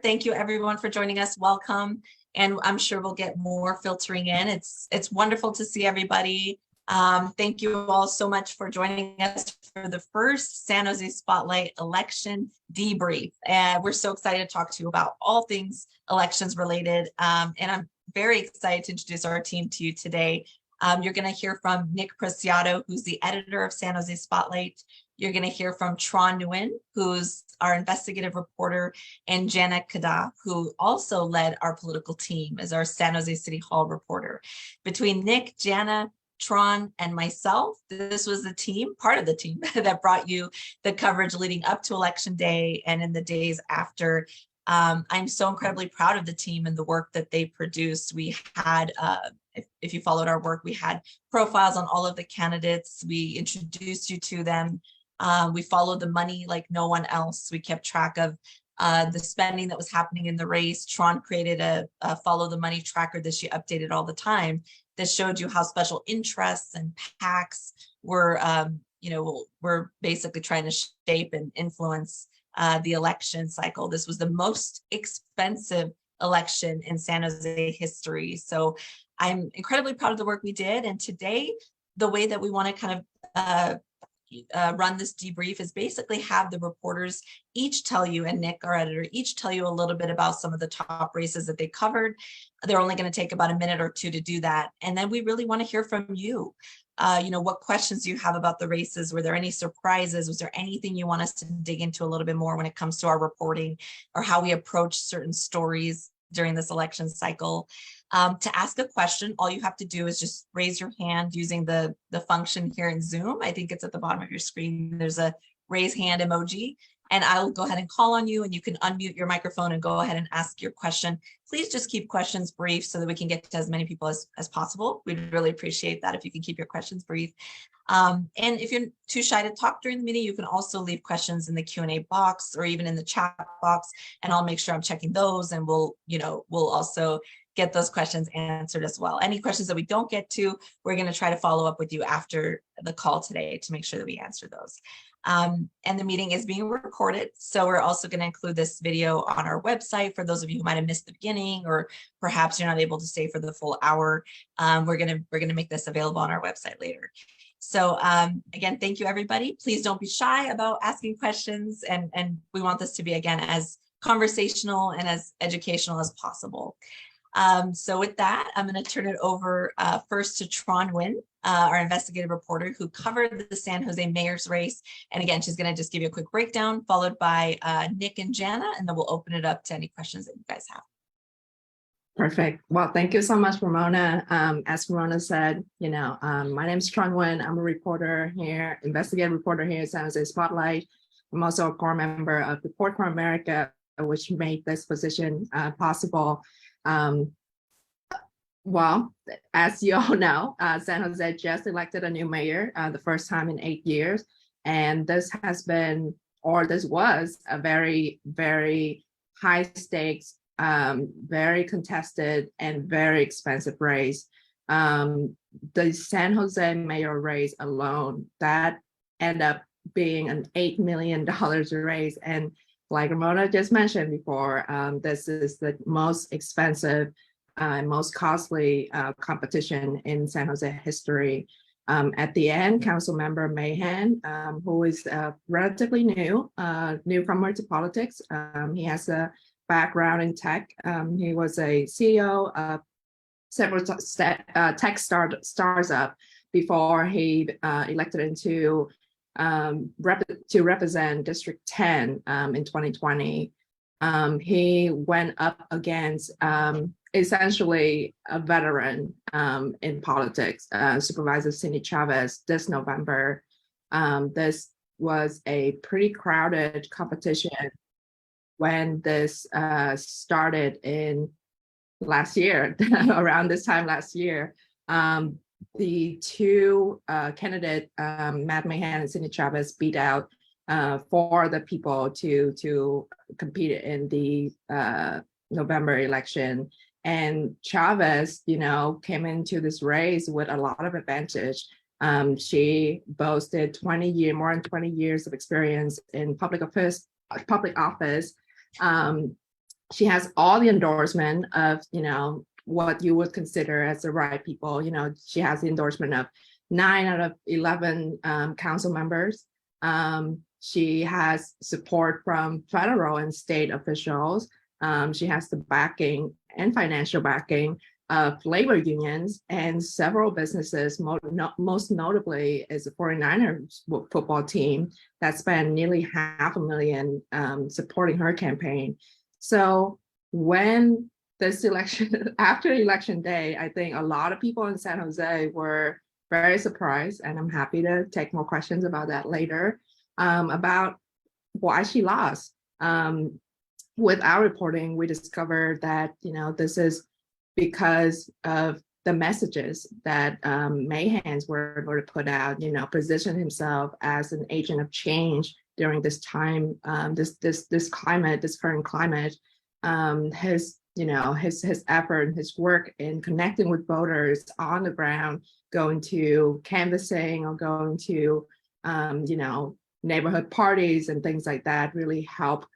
Thank you everyone for joining us. Welcome. And I'm sure we'll get more filtering in. It's wonderful to see everybody. Thank you all so much for joining us for the first San Jose Spotlight election debrief. And we're so excited to talk to you about all things elections related. And I'm very excited to introduce our team to you today. You're going to hear from Nick Preciado, who's the editor of San Jose Spotlight. You're going to hear from Tron Nguyen, who's our investigative reporter, and Jana Kada, who also led our political team as our San Jose City Hall reporter. Between Nick, Jana, Tron, and myself, this was the team, part of the team that brought you the coverage leading up to Election Day and in the days after. I'm so incredibly proud of the team and the work that they produced. We had, if you followed our work, we had profiles on all of the candidates. We introduced you to them. We followed the money like no one else. We kept track of the spending that was happening in the race. Tron created a follow the money tracker that she updated all the time that showed you how special interests and PACs were, were basically trying to shape and influence the election cycle. This was the most expensive election in San Jose history. So I'm incredibly proud of the work we did. And today, the way that we want to kind of run this debrief is basically have the reporters each tell you, and Nick, our editor, each tell you a little bit about some of the top races that they covered. They're only going to take about a minute or two to do that. And then we really want to hear from you. What questions do you have about the races? Were there any surprises? Was there anything you want us to dig into a little bit more when it comes to our reporting or how we approach certain stories during this election cycle? To ask a question, all you have to do is just raise your hand using the function here in Zoom. I think it's at the bottom of your screen. There's a raise hand emoji, and I'll go ahead and call on you, and you can unmute your microphone and go ahead and ask your question. Please just keep questions brief so that we can get to as many people as possible. We'd really appreciate that if you can keep your questions brief. And if you're too shy to talk during the meeting, you can also leave questions in the Q&A box or even in the chat box, and I'll make sure I'm checking those, and we'll also get those questions answered as well. Any questions that we don't get to, we're going to try to follow up with you after the call today to make sure that we answer those. And the meeting is being recorded, so we're also going to include this video on our website for those of you who might have missed the beginning, or perhaps you're not able to stay for the full hour. We're going to make this available on our website later. So again, thank you everybody. Please don't be shy about asking questions, and we want this to be, again, as conversational and as educational as possible. So with that, I'm going to turn it over first to Tron Nguyen, our investigative reporter who covered the San Jose mayor's race. And again, she's going to just give you a quick breakdown, followed by Nick and Jana, and then we'll open it up to any questions that you guys have. Perfect. Well, thank you so much, Ramona. As Ramona said, my name is Tron Nguyen. I'm a reporter here, investigative reporter here at San Jose Spotlight. I'm also a core member of Report for America, which made this position possible. Well, as you all know, San Jose just elected a new mayor, the first time in 8 years. And this was a very, very high stakes, very contested and very expensive race. The San Jose mayor race alone, that ended up being an $8 million race. And like Ramona just mentioned before, this is the most expensive, most costly competition in San Jose history. At the end, Councilmember Mahan, who is relatively newcomer to politics, he has a background in tech. He was a CEO of several tech startups before he elected into to represent District 10 in 2020. He went up against essentially a veteran in politics, Supervisor Cindy Chavez, this November. This was a pretty crowded competition when this started in last year, around this time last year. The two candidates, Matt Mahan and Cindy Chavez, beat out for the people to compete in the November election. And Chavez, came into this race with a lot of advantage. She boasted more than 20 years of experience in public office. She has all the endorsement of, what you would consider as the right people. She has the endorsement of 9 out of 11 council members. She has support from federal and state officials. She has the backing and financial backing of labor unions and several businesses. Most notably is the 49ers football team that spent nearly $500,000 supporting her campaign. So when this election, after election day, I think a lot of people in San Jose were very surprised, and I'm happy to take more questions about that later, about why she lost. With our reporting, we discovered that, this is because of the messages that Mahans were able to put out, position himself as an agent of change during this time, this climate, this current climate. His effort, his work in connecting with voters on the ground, going to canvassing or going to, neighborhood parties and things like that really help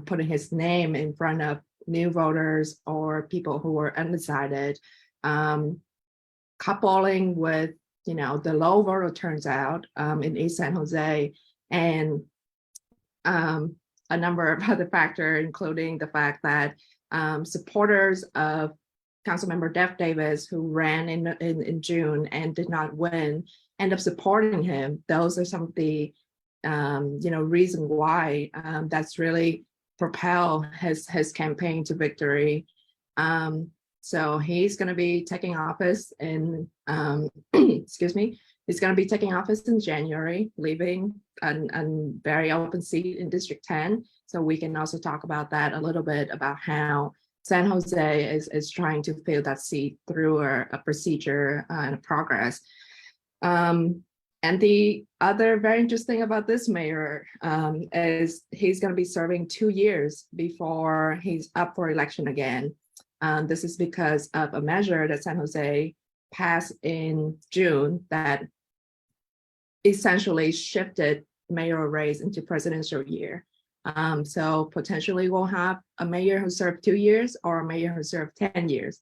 putting his name in front of new voters or people who were undecided, coupling with, the low voter turnout in East San Jose, and a number of other factors, including the fact that supporters of Councilmember Jeff Davis, who ran in June and did not win, end up supporting him. Those are some of the reason why that's really propel his campaign to victory. So he's going to be taking office in excuse me. He's going to be taking office in January, leaving a very open seat in District 10. So we can also talk about that a little bit, about how San Jose is trying to fill that seat through a procedure and a progress. And the other very interesting about this mayor is he's going to be serving 2 years before he's up for election again. This is because of a measure that San Jose passed in June that essentially shifted mayoral race into presidential year. So potentially we'll have a mayor who served 2 years or a mayor who served 10 years.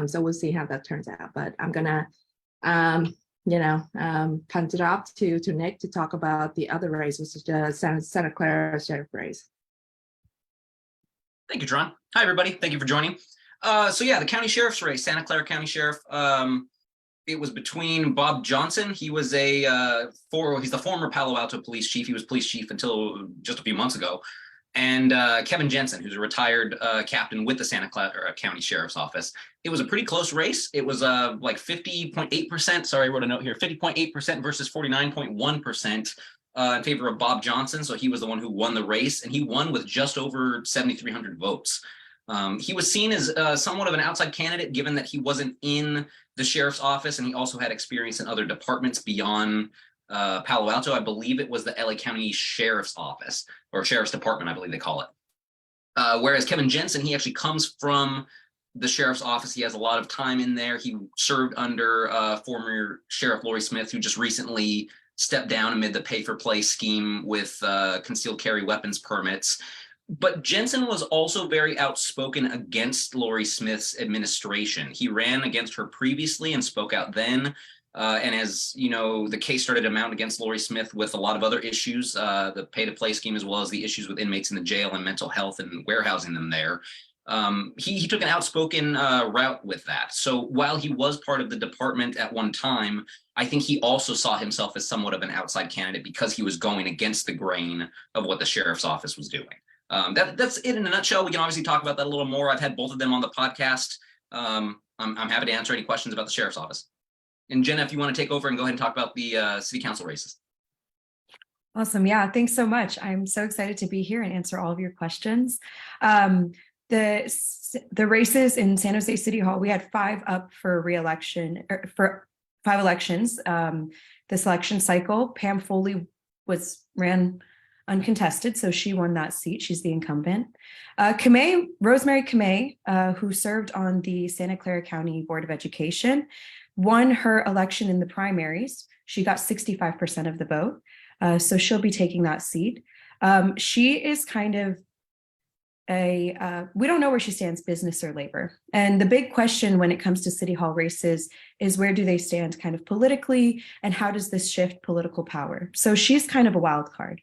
So we'll see how that turns out. But I'm gonna, punt it off to Nick to talk about the other race, which is the Santa Clara sheriff race. Thank you, Tron. Hi, everybody. Thank you for joining. So yeah, the county sheriff's race, Santa Clara County Sheriff. It was between Bob Johnson. He was he's the former Palo Alto police chief. He was police chief until just a few months ago. And Kevin Jensen, who's a retired captain with the Santa Clara County Sheriff's Office. It was a pretty close race. It was like 50.8%. Sorry, I wrote a note here. 50.8% versus 49.1% in favor of Bob Johnson. So he was the one who won the race, and he won with just over 7,300 votes. He was seen as somewhat of an outside candidate, given that he wasn't in the sheriff's office, and he also had experience in other departments beyond Palo Alto. I believe it was the LA County Sheriff's Office, or Sheriff's Department, I believe they call it. Whereas Kevin Jensen, he actually comes from the sheriff's office. He has a lot of time in there. He served under former Sheriff Lori Smith, who just recently stepped down amid the pay-for-play scheme with concealed carry weapons permits. But Jensen was also very outspoken against Lori Smith's administration. He ran against her previously and spoke out then. And as you know, the case started to mount against Lori Smith with a lot of other issues, the pay-to-play scheme, as well as the issues with inmates in the jail and mental health and warehousing them there. He took an outspoken route with that. So while he was part of the department at one time, I think he also saw himself as somewhat of an outside candidate because he was going against the grain of what the sheriff's office was doing. That's it in a nutshell. We can obviously talk about that a little more. I've had both of them on the podcast. I'm happy to answer any questions about the sheriff's office. And Jenna, if you want to take over and go ahead and talk about the city council races. Awesome. Yeah, thanks so much. I'm so excited to be here and answer all of your questions. The races in San Jose City Hall, we had 5 up for re-election, for 5 elections. This election cycle, Pam Foley ran uncontested, so she won that seat. She's the incumbent. Rosemary Kamei, who served on the Santa Clara County Board of Education, won her election in the primaries. She got 65% of the vote, so she'll be taking that seat. She is kind of we don't know where she stands, business or labor. And the big question when it comes to city hall races is where do they stand kind of politically, and how does this shift political power? So she's kind of a wild card.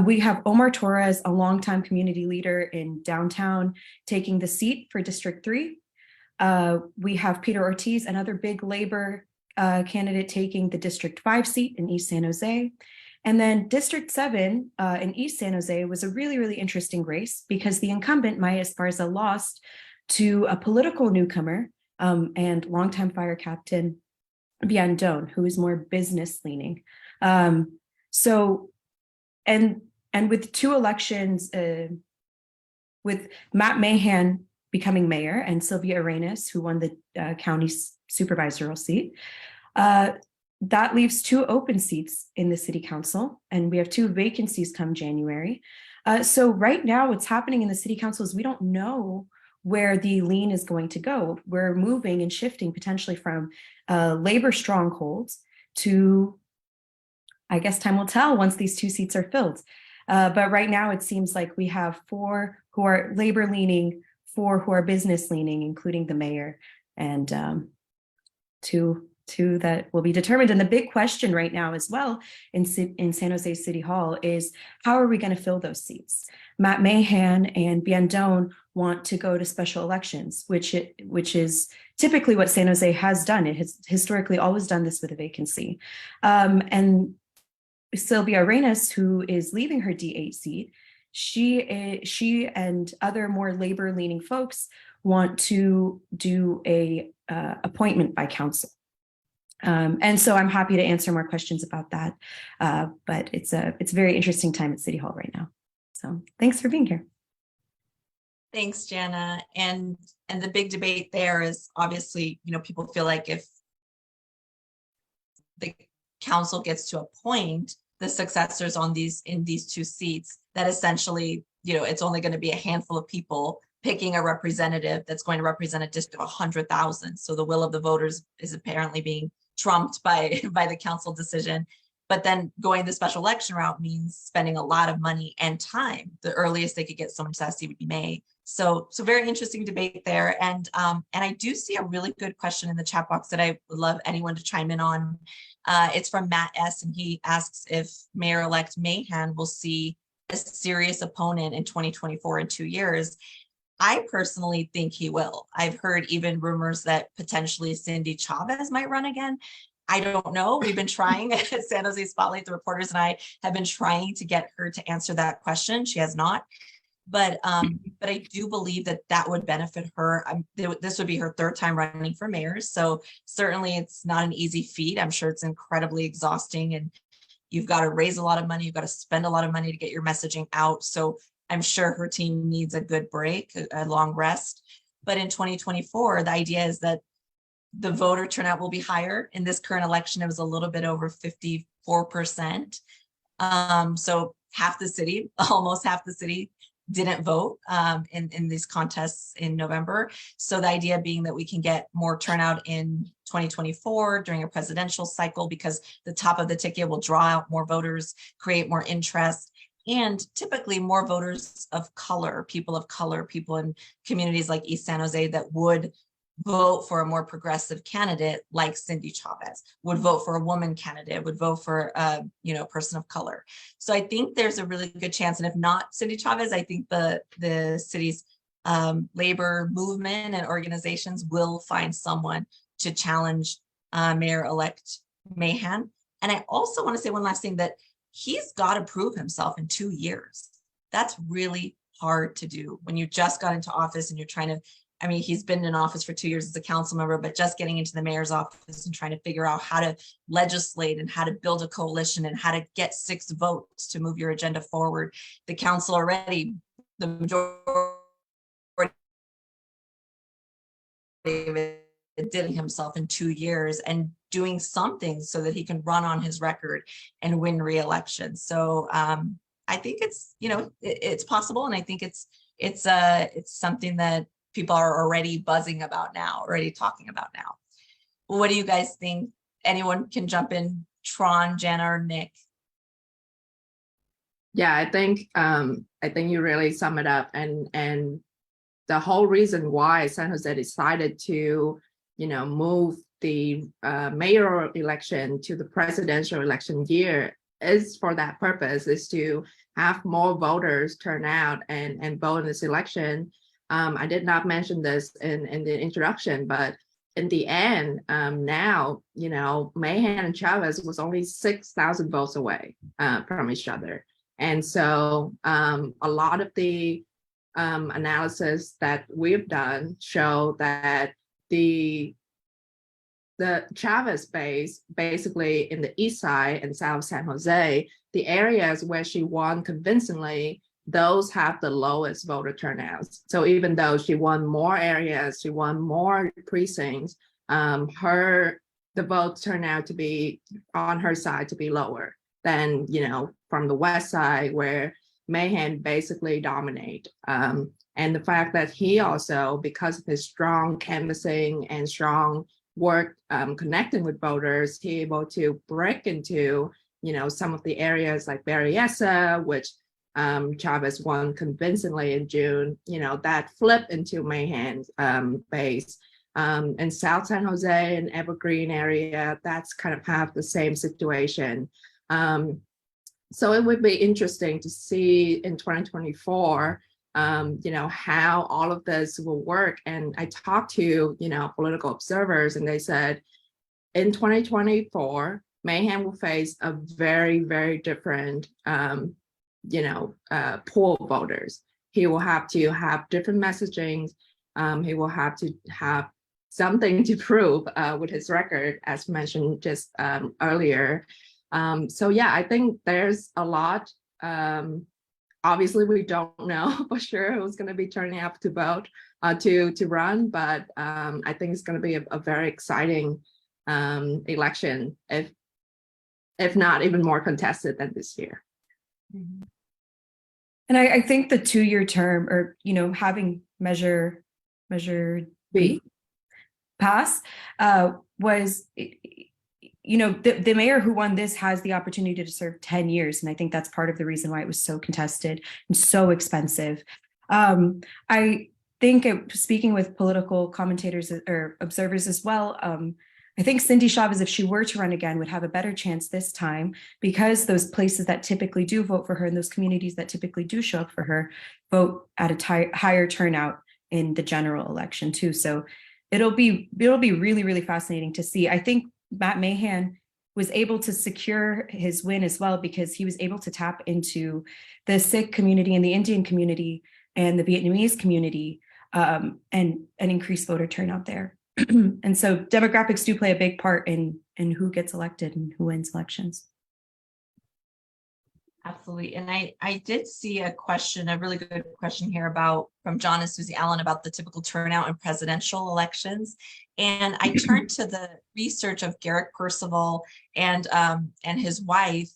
We have Omar Torres, a longtime community leader in downtown, taking the seat for District 3. We have Peter Ortiz, another big labor candidate, taking the District 5 seat in East San Jose. And then District 7 in East San Jose was a really, really interesting race because the incumbent, Maya Esparza, lost to a political newcomer and longtime fire captain, Biandon, who is more business leaning. So, and with 2 elections, with Matt Mahan becoming mayor and Sylvia Arenas, who won the county supervisorial seat, that leaves 2 open seats in the city council, and we have 2 vacancies come January. So right now what's happening in the city council is we don't know where the lean is going to go. We're moving and shifting potentially from labor strongholds to, I guess time will tell once these 2 seats are filled. But right now it seems like we have 4 who are labor leaning, 4 who are business leaning, including the mayor, and 2 that will be determined. And the big question right now as well in San Jose City Hall is how are we going to fill those seats? Matt Mahan and Biandon want to go to special elections, which is typically what San Jose has done. It has historically always done this with a vacancy. And Sylvia Arenas, who is leaving her D8 seat, she and other more labor-leaning folks want to do a appointment by council. And so I'm happy to answer more questions about that. But it's a very interesting time at City Hall right now. So thanks for being here. Thanks, Jana. And the big debate there is obviously, people feel like if the council gets to appoint the successors in these 2 seats, that essentially, it's only going to be a handful of people picking a representative that's going to represent a district of 100,000. So the will of the voters is apparently being trumped by the council decision. But then going the special election route means spending a lot of money and time. The earliest they could get someone to that seat would be May. So very interesting debate there. And I do see a really good question in the chat box that I would love anyone to chime in on. It's from Matt S. And he asks if Mayor-elect Mahan will see a serious opponent in 2024 in 2 years. I personally think he will. I've heard even rumors that potentially Cindy Chavez might run again. I don't know. We've been trying at San Jose Spotlight, the reporters and I have been trying to get her to answer that question. She has not. But I do believe that would benefit her. This would be her 3rd time running for mayor. So certainly it's not an easy feat. I'm sure it's incredibly exhausting, and you've got to raise a lot of money. You've got to spend a lot of money to get your messaging out. So I'm sure her team needs a good break, a long rest. But in 2024, the idea is that the voter turnout will be higher. In this current election, it was a little bit over 54%. So half the city, almost half the city, didn't vote in these contests in November. So the idea being that we can get more turnout in 2024 during a presidential cycle, because the top of the ticket will draw out more voters, create more interest. And typically more voters of color, people in communities like East San Jose that would vote for a more progressive candidate like Cindy Chavez, would vote for a woman candidate, would vote for a person of color. So I think there's a really good chance. And if not Cindy Chavez, I think the city's labor movement and organizations will find someone to challenge Mayor-elect Mahan. And I also want to say one last thing, that he's got to prove himself in 2 years. That's really hard to do when you just got into office and you're trying to, he's been in office for 2 years as a council member, but just getting into the mayor's office and trying to figure out how to legislate and how to build a coalition and how to get 6 votes to move your agenda forward. The council already, the majority of it did himself in 2 years, and doing something so that he can run on his record and win re-election. So I think it's, it's possible. And I think it's something that people are already buzzing about now, already talking about now. What do you guys think? Anyone can jump in, Tron, Jana, or Nick. Yeah, I think I think you really sum it up. And the whole reason why San Jose decided to, move the mayoral election to the presidential election year is for that purpose, is to have more voters turn out and vote in this election. I did not mention this in the introduction, but in the end, now, Mahan and Chavez was only 6,000 votes away from each other. And so a lot of the analysis that we've done show that the Chavez base, basically in the east side and south San Jose, the areas where she won convincingly, those have the lowest voter turnouts. So even though she won more areas, she won more precincts, the votes turn out to be on her side to be lower than, from the west side where Mahan basically dominate. And the fact that he also, because of his strong canvassing and strong work connecting with voters, he able to break into, some of the areas like Berryessa, which Chavez won convincingly in June, that flipped into Mahan's base. And South San Jose and Evergreen area, that's kind of have the same situation. So it would be interesting to see in 2024, how all of this will work. And I talked to, political observers, and they said in 2024, Mahan will face a very, very different, pool of voters. He will have to have different messaging. He will have to have something to prove with his record, as mentioned just earlier. So yeah, I think there's a lot. Obviously, we don't know for sure who's going to be turning up to vote to run, but I think it's going to be a very exciting election, if not even more contested than this year. And I think the 2-year term, or having Measure B pass was, the mayor who won this has the opportunity to serve 10 years. And I think that's part of the reason why it was so contested and so expensive. I think speaking with political commentators or observers as well, I think Cindy Chavez, if she were to run again, would have a better chance this time, because those places that typically do vote for her and those communities that typically do show up for her vote at a higher turnout in the general election too. So it'll be really, really fascinating to see. I think Matt Mahan was able to secure his win as well, because he was able to tap into the Sikh community and the Indian community and the Vietnamese community and increase voter turnout there. And so demographics do play a big part in who gets elected and who wins elections. Absolutely. And I did see a really good question here from John and Susie Allen about the typical turnout in presidential elections. And I turned to the research of Garrett Percival and his wife,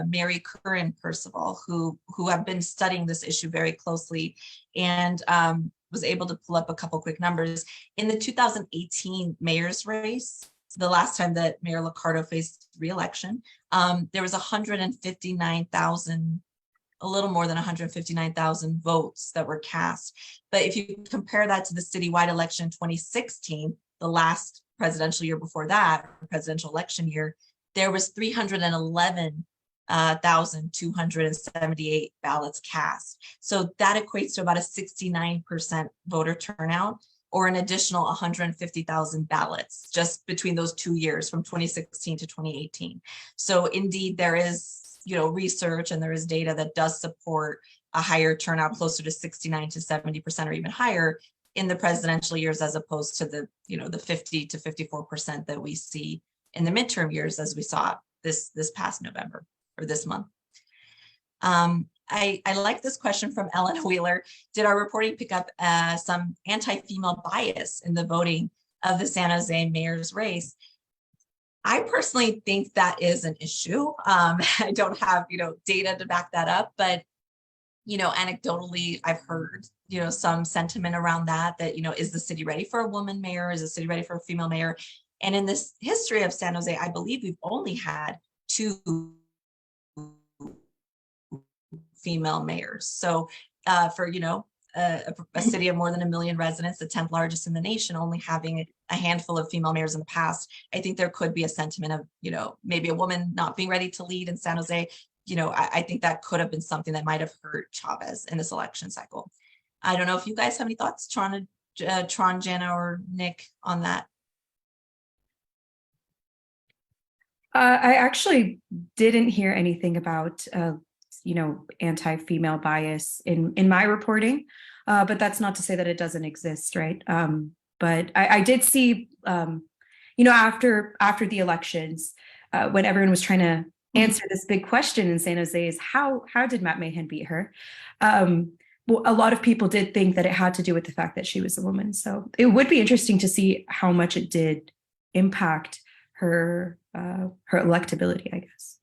Mary Curran Percival, who have been studying this issue very closely, and was able to pull up a couple quick numbers. In the 2018 mayor's race, the last time that Mayor Liccardo faced re-election, there was 159,000, a little more than 159,000 votes that were cast. But if you compare that to the citywide election in 2016, the last presidential year before that, presidential election year, there was 311,278 ballots cast. So that equates to about a 69% voter turnout, or an additional 150,000 ballots just between those 2 years, from 2016 to 2018. So indeed, there is, research and there is data that does support a higher turnout, closer to 69 to 70% or even higher in the presidential years, as opposed to the 50 to 54% that we see in the midterm years, as we saw this past November or this month. I like this question from Ellen Wheeler. Did our reporting pick up some anti-female bias in the voting of the San Jose mayor's race? I personally think that is an issue. I don't have, data to back that up, but, anecdotally, I've heard, some sentiment around that, is the city ready for a woman mayor? Is the city ready for a female mayor? And in this history of San Jose, I believe we've only had 2 female mayors. So for, a city of more than 1 million residents, the 10th largest in the nation, only having a handful of female mayors in the past, I think there could be a sentiment of, maybe a woman not being ready to lead in San Jose. I think that could have been something that might have hurt Chavez in this election cycle. I don't know if you guys have any thoughts, Tron, Jana, or Nick, on that. I actually didn't hear anything about, anti-female bias in my reporting, but that's not to say that it doesn't exist, right? But I did see, after the elections, when everyone was trying to answer this big question in San Jose is how did Matt Mahan beat her? Well, a lot of people did think that it had to do with the fact that she was a woman. So it would be interesting to see how much it did impact her electability, I guess.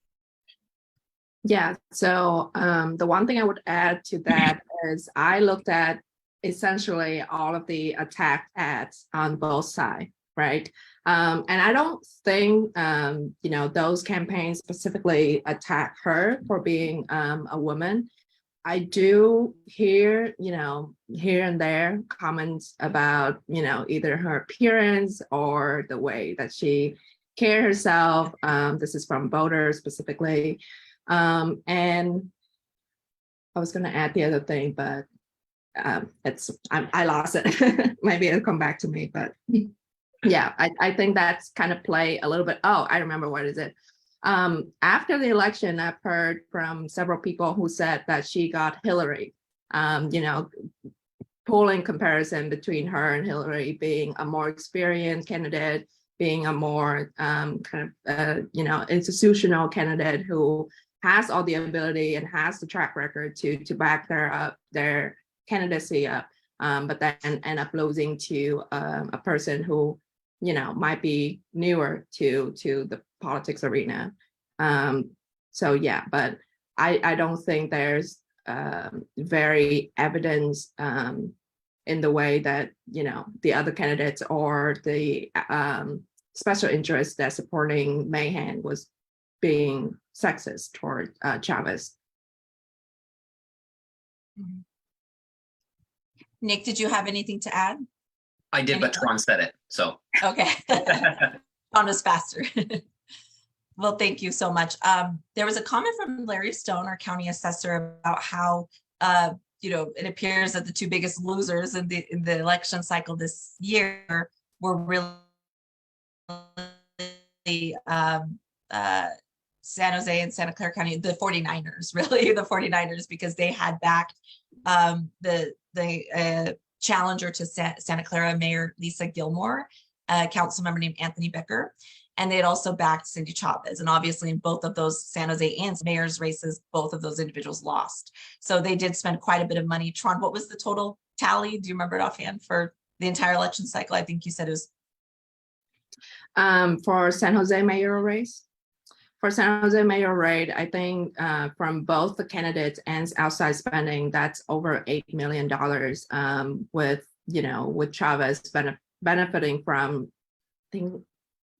Yeah, so the one thing I would add to that is I looked at essentially all of the attack ads on both sides, right? And I don't think, those campaigns specifically attack her for being a woman. I do hear, here and there comments about, either her appearance or the way that she carries herself. This is from voters specifically. And I was going to add the other thing, but I lost it. Maybe it'll come back to me, but yeah, I think that's kind of play a little bit. Oh, I remember what is it. After the election, I've heard from several people who said that she got Hillary, polling comparison between her and Hillary being a more experienced candidate, being a more institutional candidate who has all the ability and has the track record to back their candidacy up, but then end up losing to a person who, might be newer to the politics arena. So yeah, but I don't think there's very evidence in the way that, the other candidates or the special interests that supporting Mahan was being sexist toward Chavez. Nick, did you have anything to add? I did, but Tron said it, so. Okay. Tron was faster. Well, thank you so much. There was a comment from Larry Stone, our county assessor, about how it appears that the two biggest losers in the election cycle this year were really San Jose and Santa Clara County, the 49ers, really, the 49ers, because they had backed the challenger to Santa Clara Mayor Lisa Gilmore, a council member named Anthony Becker, and they had also backed Cindy Chavez. And obviously in both of those San Jose and mayor's races, both of those individuals lost. So they did spend quite a bit of money. Tron, what was the total tally? Do you remember it offhand for the entire election cycle? I think you said it was. For San Jose mayoral race? For San Jose mayoral race, I think from both the candidates and outside spending, that's over $8 million with Chavez benefiting from, I think,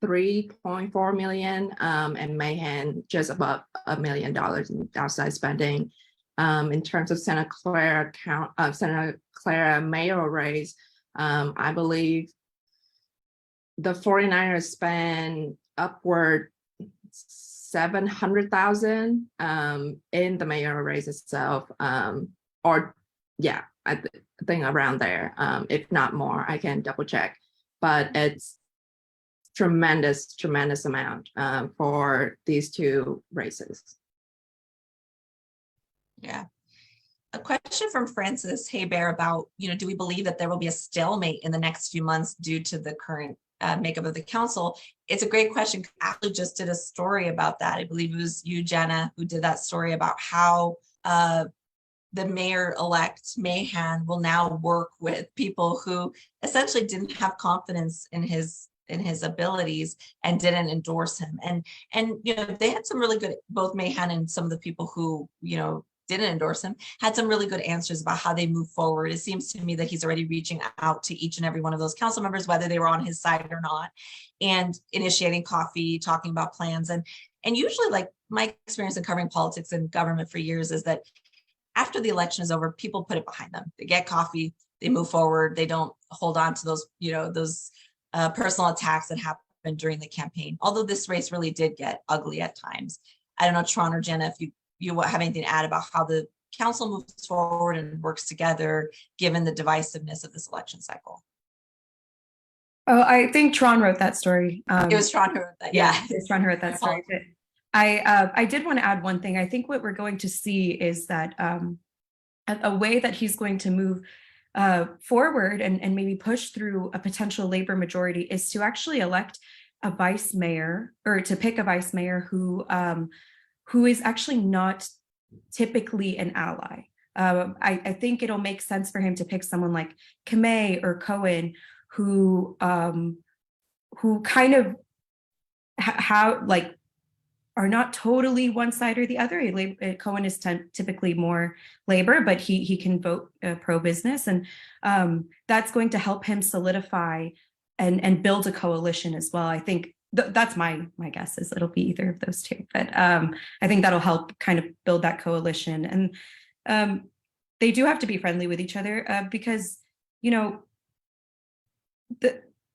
3.4 million and Mahan just above $1 million in outside spending. In terms of Santa Clara mayoral race, I believe the 49ers spend upward 700,000 in the mayoral race itself, I think around there, if not more. I can double check, but it's tremendous amount for these two races. Yeah. A question from Francis Haybear about, do we believe that there will be a stalemate in the next few months due to the current makeup of the council? It's a great question. I actually just did a story about that. I believe it was you, Jenna, who did that story about how the mayor-elect Mahan will now work with people who essentially didn't have confidence in his abilities and didn't endorse him. And they had some really good, both Mahan and some of the people who, didn't endorse him, had some really good answers about how they move forward. It seems to me that he's already reaching out to each and every one of those council members, whether they were on his side or not, and initiating coffee, talking about plans. And usually, like, my experience in covering politics and government for years is that after the election is over, people put it behind them. They get coffee, they move forward. They don't hold on to those, those personal attacks that happened during the campaign. Although this race really did get ugly at times. I don't know, Tron or Jenna, if you have anything to add about how the council moves forward and works together, given the divisiveness of this election cycle. Oh, I think Tron wrote that story. It was Tron who wrote that. Yeah, it was Tron who wrote that story. But I did want to add one thing. I think what we're going to see is that a way that he's going to move forward and maybe push through a potential Labor majority is to actually elect a vice mayor, or to pick a vice mayor who is actually not typically an ally. I think it'll make sense for him to pick someone like Kamei or Cohen, who kind of are not totally one side or the other. Cohen is typically more labor, but he can vote pro-business, and that's going to help him solidify and build a coalition as well. I think that's my guess, is it'll be either of those two, but I think that'll help kind of build that coalition. And they do have to be friendly with each other because,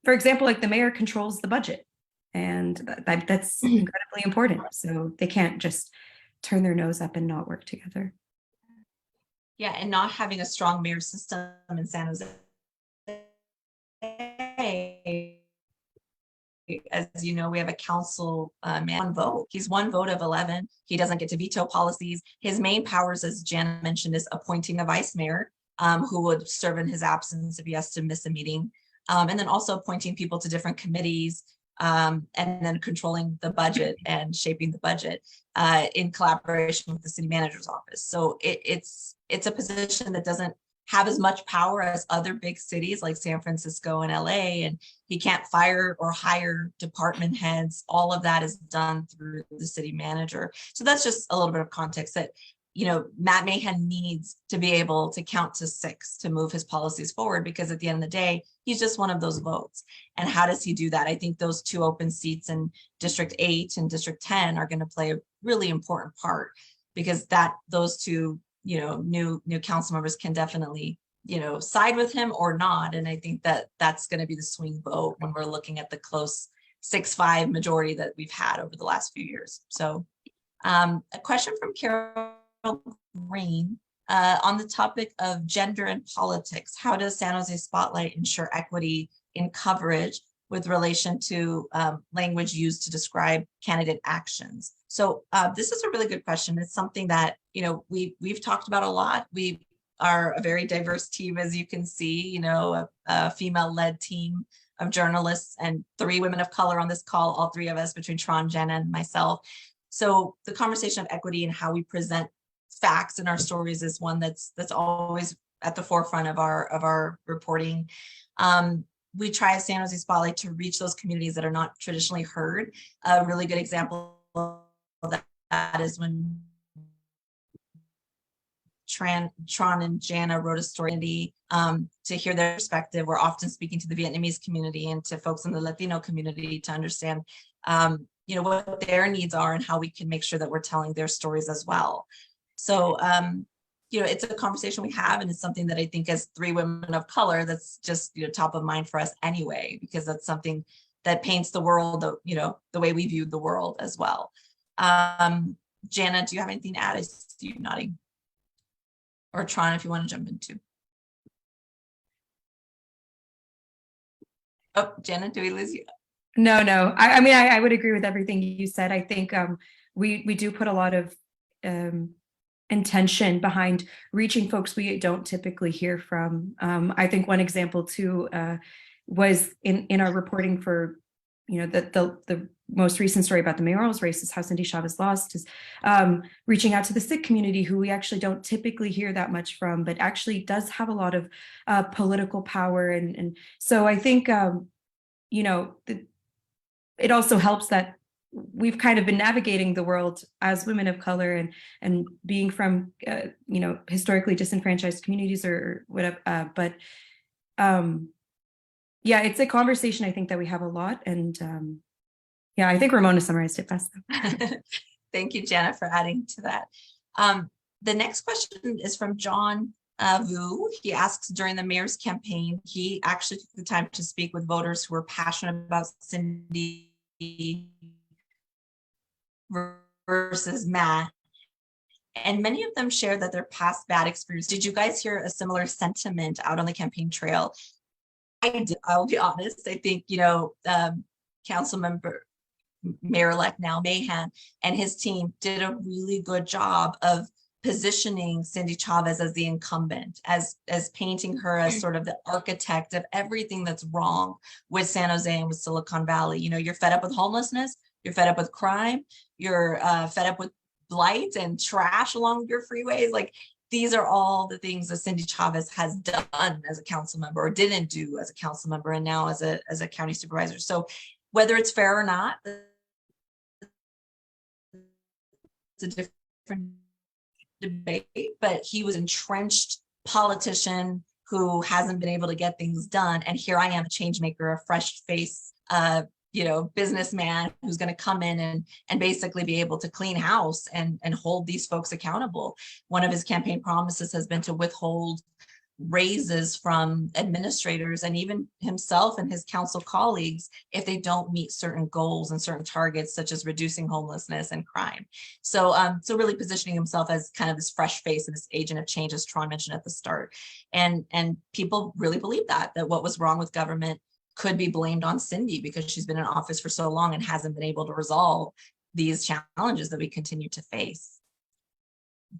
for example, like the mayor controls the budget, and that's incredibly important. So they can't just turn their nose up and not work together. Yeah, and not having a strong mayor system in San Jose, as you know, we have a council man, one vote. He's one vote of 11. He doesn't get to veto policies. His main powers, as Jan mentioned, is appointing a vice mayor who would serve in his absence if he has to miss a meeting. And then also appointing people to different committees, and then controlling the budget and shaping the budget in collaboration with the city manager's office. So it's a position that doesn't have as much power as other big cities like San Francisco and LA, and he can't fire or hire department heads. All of that is done through the city manager. So that's just a little bit of context that, Matt Mahan needs to be able to count to 6 to move his policies forward, because at the end of the day, he's just one of those votes. And how does he do that? I think those 2 open seats in District 8 and District 10 are going to play a really important part, because those 2 new council members can definitely, side with him or not. And I think that's going to be the swing vote when we're looking at the close 6-5 majority that we've had over the last few years. So a question from Carol Green on the topic of gender and politics. How does San Jose Spotlight ensure equity in coverage with relation to language used to describe candidate actions? So this is a really good question. It's something that, we've talked about a lot. We are a very diverse team, as you can see, a female-led team of journalists and 3 women of color on this call, all 3 of us, between Tron, Jenna, and myself. So the conversation of equity and how we present facts in our stories is one that's always at the forefront of our reporting. We try at San Jose Spotlight to reach those communities that are not traditionally heard. A really good example of that is when Tron and Jana wrote a story to hear their perspective. We're often speaking to the Vietnamese community and to folks in the Latino community to understand what their needs are and how we can make sure that we're telling their stories as well. So, it's a conversation we have, and it's something that I think as 3 women of color, that's just, top of mind for us anyway, because that's something that paints the world, the way we view the world as well. Jana, do you have anything to add? I see you nodding. Or Tron, if you want to jump in too. Oh, Jana, do we lose you? No. I mean, I would agree with everything you said. I think we do put a lot of intention behind reaching folks we don't typically hear from. I think one example too was in our reporting for the most recent story about the mayoral race, is how Cindy Chavez lost, is reaching out to the Sikh community, who we actually don't typically hear that much from, but actually does have a lot of political power. And so I think it also helps that we've kind of been navigating the world as women of color and being from historically disenfranchised communities or whatever. But it's a conversation I think that we have a lot. And I think Ramona summarized it best. Thank you, Jana, for adding to that. The next question is from John Vu. He asks, during the mayor's campaign, he actually took the time to speak with voters who were passionate about Cindy versus Matt. And many of them shared that their past bad experience. Did you guys hear a similar sentiment out on the campaign trail? I did. I'll be honest. I think, council member, Mayor-elect now Mahan and his team did a really good job of positioning Cindy Chavez as the incumbent, as painting her as sort of the architect of everything that's wrong with San Jose and with Silicon Valley. You're fed up with homelessness, you're fed up with crime, you're fed up with blight and trash along your freeways. Like, these are all the things that Cindy Chavez has done as a council member, or didn't do as a council member, and now as a county supervisor. So whether it's fair or not, it's a different debate, but he was an entrenched politician who hasn't been able to get things done. And here I am, a change maker, a fresh face, businessman who's going to come in and basically be able to clean house and hold these folks accountable. One of his campaign promises has been to withhold raises from administrators and even himself and his council colleagues if they don't meet certain goals and certain targets, such as reducing homelessness and crime. So really positioning himself as kind of this fresh face and this agent of change, as Tron mentioned at the start. And people really believe that what was wrong with government could be blamed on Cindy because she's been in office for so long and hasn't been able to resolve these challenges that we continue to face.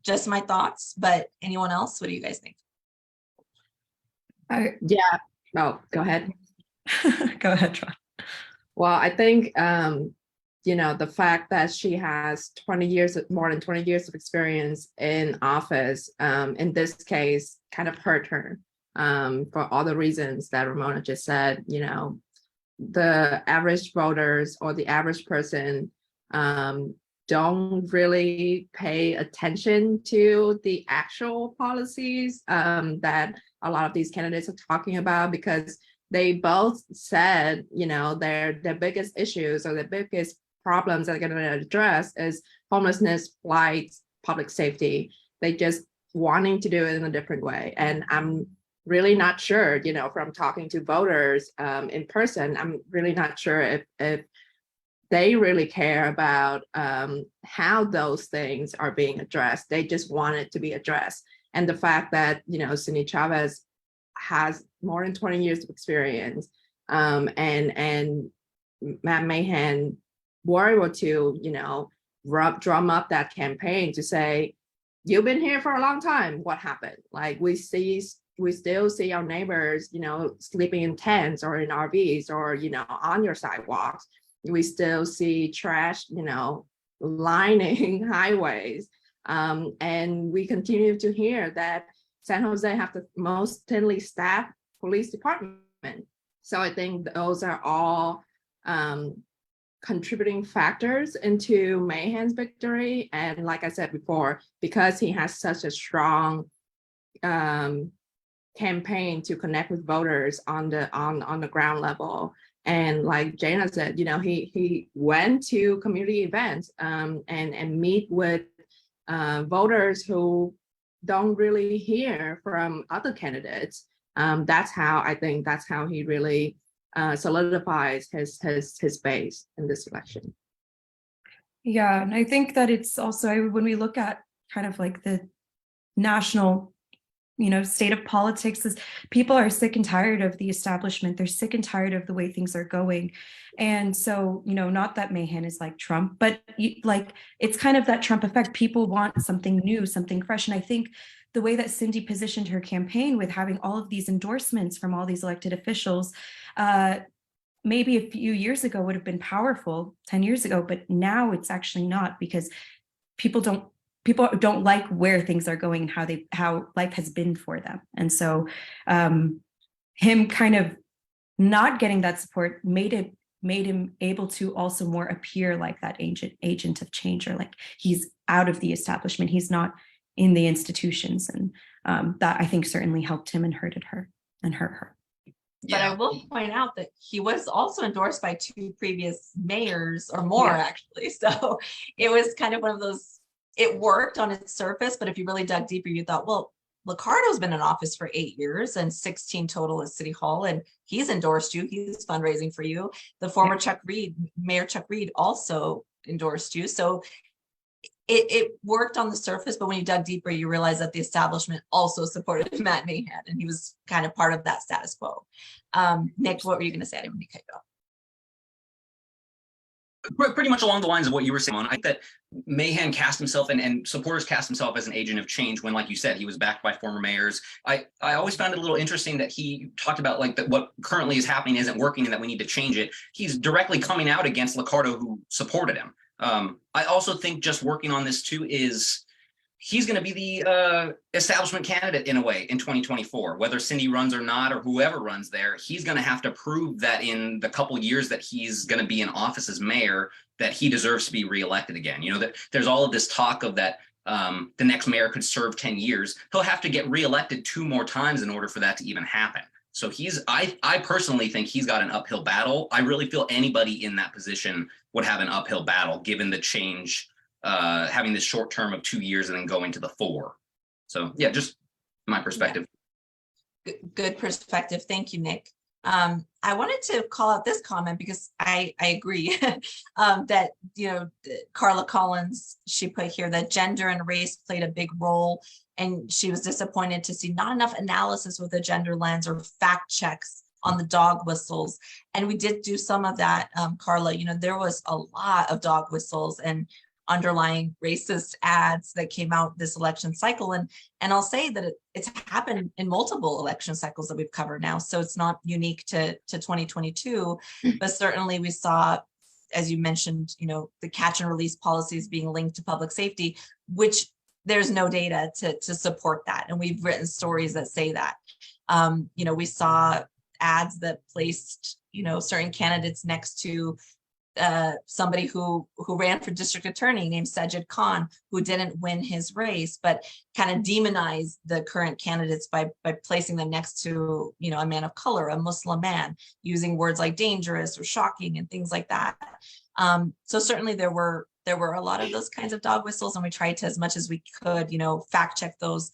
Just my thoughts, but anyone else? What do you guys think? Yeah. Oh, go ahead. Go ahead, Tron. Well, I think, the fact that she has more than 20 years of experience in office, in this case, kind of hurt her for all the reasons that Ramona just said. The average voters or the average person don't really pay attention to the actual policies that a lot of these candidates are talking about, because they both said, their biggest issues or the biggest problems that they're going to address is homelessness, blight, public safety. They just wanting to do it in a different way. And I'm really not sure, from talking to voters in person, I'm really not sure if they really care about how those things are being addressed. They just want it to be addressed. And the fact that, Cindy Chavez has more than 20 years of experience, and Matt Mahan were able to, drum up that campaign to say, you've been here for a long time. What happened? Like, we still see our neighbors, sleeping in tents or in RVs or, on your sidewalks. We still see trash, lining highways. And we continue to hear that San Jose have the most thinly staffed police department. So I think those are all contributing factors into Mahan's victory. And like I said before, because he has such a strong campaign to connect with voters on the ground level. And like Jana said, he went to community events and meet with voters who don't really hear from other candidates. That's how he really solidifies his base in this election. Yeah, and I think that it's also, when we look at kind of like the national state of politics, is people are sick and tired of the establishment. They're sick and tired of the way things are going. And so, not that Mahan is like Trump, but it's kind of that Trump effect. People want something new, something fresh. And I think the way that Cindy positioned her campaign with having all of these endorsements from all these elected officials, maybe a few years ago would have been powerful, 10 years ago, but now it's actually not, because people don't like where things are going and how life has been for them. And so him kind of not getting that support made him able to also more appear like that agent of change, or like he's out of the establishment. He's not in the institutions. And that, I think, certainly helped him and hurt her. But I will point out that he was also endorsed by 2 previous mayors or more, actually. So it was kind of one of those it worked on its surface, but if you really dug deeper, you thought, well, Liccardo's been in office for 8 years and 16 total at City Hall, and he's endorsed you. He's fundraising for you. The former Mayor Chuck Reed also endorsed you. So it worked on the surface, but when you dug deeper, you realize that the establishment also supported Matt Mahan, and he was kind of part of that status quo. Nick, what were you going to say? I didn't want to cut you off. Pretty much along the lines of what you were saying. I think that Mahan cast himself and supporters cast himself as an agent of change when, like you said, he was backed by former mayors. I always found it a little interesting that he talked about like that what currently is happening isn't working and that we need to change it. He's directly coming out against Liccardo, who supported him. I also think just working on this too is he's going to be the establishment candidate in a way in 2024, whether Cindy runs or not, or whoever runs there. He's going to have to prove that in the couple years that he's going to be in office as mayor, that he deserves to be reelected again. You know, that there's all of this talk of that the next mayor could serve 10 years. He'll have to get reelected 2 more times in order for that to even happen. So I personally think he's got an uphill battle. I really feel anybody in that position would have an uphill battle given the change, having this short term of 2 years and then going to the 4. So yeah, just my perspective. Yeah. Good perspective. Thank you, Nick. I wanted to call out this comment because I agree that, you know, Carla Collins, she put here that gender and race played a big role, and she was disappointed to see not enough analysis with a gender lens or fact checks on the dog whistles. And we did do some of that, Carla. You know, there was a lot of dog whistles and underlying racist ads that came out this election cycle. And I'll say that it's happened in multiple election cycles that we've covered now. So it's not unique to 2022, but certainly we saw, as you mentioned, you know, the catch and release policies being linked to public safety, which there's no data to support that. And we've written stories that say that. You know, we saw ads that placed, you know, certain candidates next to somebody who ran for district attorney named Sajid Khan, who didn't win his race, but kind of demonized the current candidates by placing them next to, you know, a man of color, a Muslim man, using words like dangerous or shocking and things like that. So certainly there were a lot of those kinds of dog whistles, and we tried to, as much as we could, you know, fact check those.